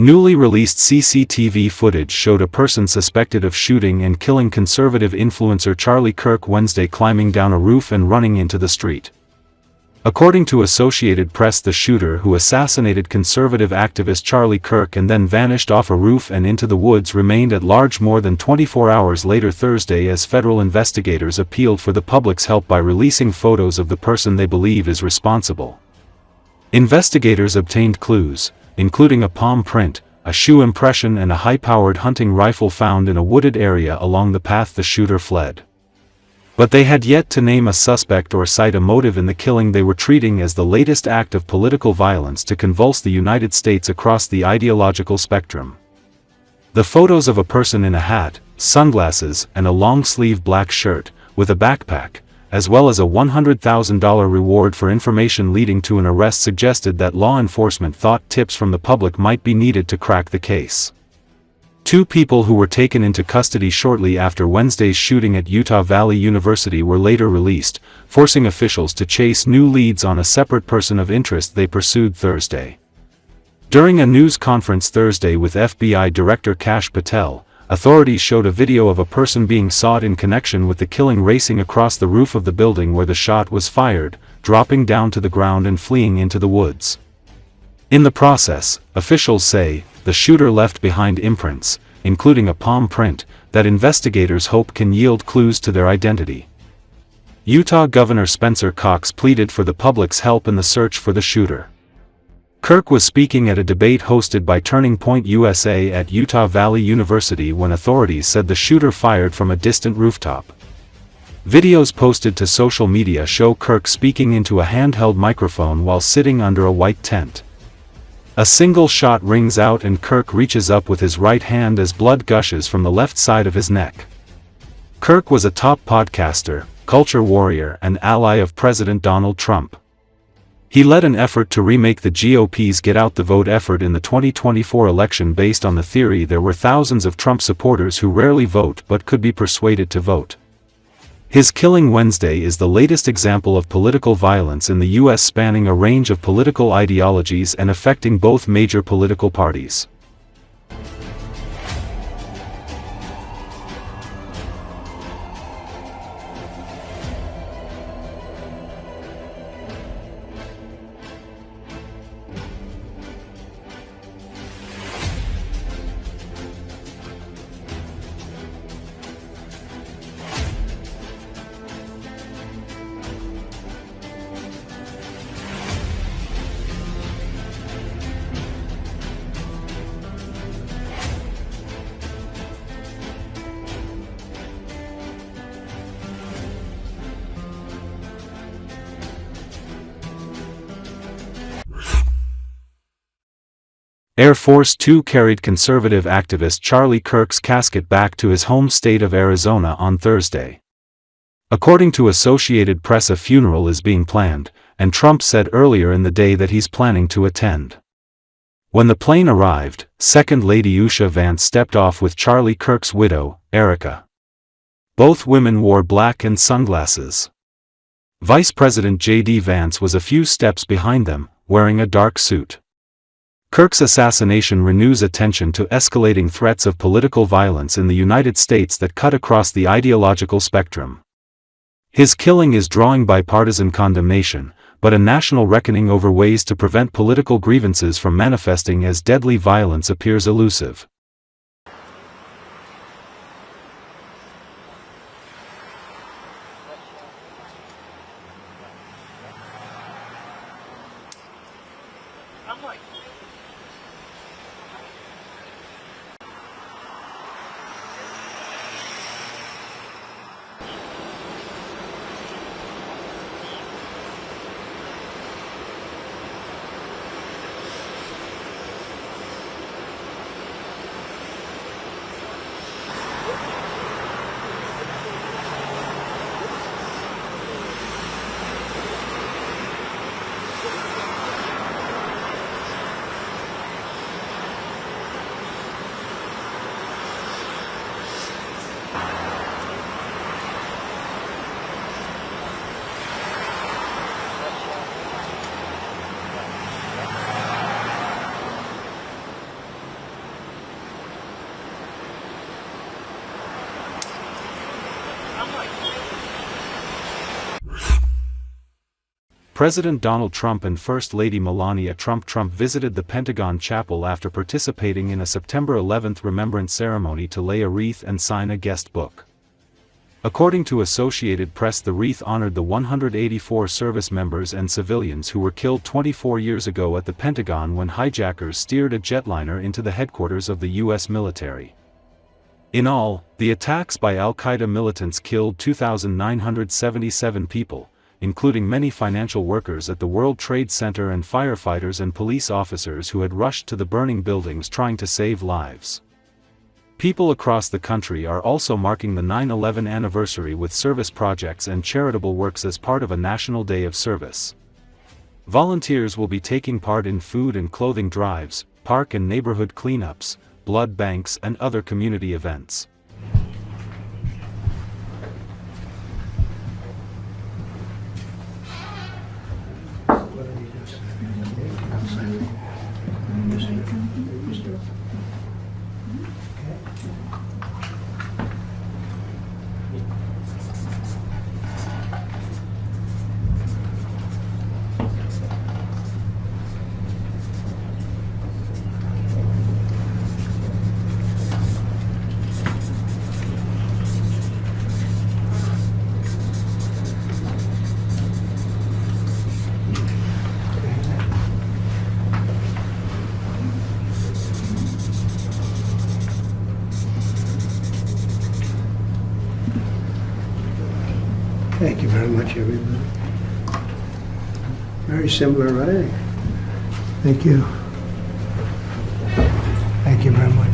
Newly released CCTV footage showed a person suspected of shooting and killing conservative influencer Charlie Kirk Wednesday climbing down a roof and running into the street. According to Associated Press, the shooter who assassinated conservative activist Charlie Kirk and then vanished off a roof and into the woods remained at large more than 24 hours later Thursday as federal investigators appealed for the public's help by releasing photos of the person they believe is responsible. Investigators obtained clues, including a palm print, a shoe impression and a high-powered hunting rifle found in a wooded area along the path the shooter fled. But they had yet to name a suspect or cite a motive in the killing they were treating as the latest act of political violence to convulse the United States across the ideological spectrum. The photos of a person in a hat, sunglasses, and a long-sleeve black shirt, with a backpack, as well as a $100,000 reward for information leading to an arrest suggested that law enforcement thought tips from the public might be needed to crack the case. Two people who were taken into custody shortly after Wednesday's shooting at Utah Valley University were later released, forcing officials to chase new leads on a separate person of interest they pursued Thursday. During a news conference Thursday with FBI Director Kash Patel, authorities showed a video of a person being sought in connection with the killing racing across the roof of the building where the shot was fired, dropping down to the ground and fleeing into the woods. In the process, officials say, the shooter left behind imprints, including a palm print, that investigators hope can yield clues to their identity. Utah Governor Spencer Cox pleaded for the public's help in the search for the shooter. Kirk was speaking at a debate hosted by Turning Point USA at Utah Valley University when authorities said the shooter fired from a distant rooftop. Videos posted to social media show Kirk speaking into a handheld microphone while sitting under a white tent. A single shot rings out and Kirk reaches up with his right hand as blood gushes from the left side of his neck. Kirk was a top podcaster, culture warrior and ally of President Donald Trump. He led an effort to remake the GOP's Get Out the Vote effort in the 2024 election based on the theory there were thousands of Trump supporters who rarely vote but could be persuaded to vote. His killing Wednesday is the latest example of political violence in the U.S. spanning a range of political ideologies and affecting both major political parties. Air Force Two carried conservative activist Charlie Kirk's casket back to his home state of Arizona on Thursday. According to Associated Press, a funeral is being planned, and Trump said earlier in the day that he's planning to attend. When the plane arrived, Second Lady Usha Vance stepped off with Charlie Kirk's widow, Erica. Both women wore black and sunglasses. Vice President J.D. Vance was a few steps behind them, wearing a dark suit. Kirk's assassination renews attention to escalating threats of political violence in the United States that cut across the ideological spectrum. His killing is drawing bipartisan condemnation, but a national reckoning over ways to prevent political grievances from manifesting as deadly violence appears elusive. President Donald Trump and First Lady Melania Trump visited the Pentagon Chapel after participating in a September 11 remembrance ceremony to lay a wreath and sign a guest book. According to Associated Press, the wreath honored the 184 service members and civilians who were killed 24 years ago at the Pentagon when hijackers steered a jetliner into the headquarters of the U.S. military. In all, the attacks by al-Qaeda militants killed 2,977 people, including many financial workers at the World Trade Center and firefighters and police officers who had rushed to the burning buildings trying to save lives. People across the country are also marking the 9/11 anniversary with service projects and charitable works as part of a national day of service. Volunteers will be taking part in food and clothing drives, park and neighborhood cleanups, blood banks and other community events. Thank you very much, everybody. Very similar writing. Thank you. Thank you very much.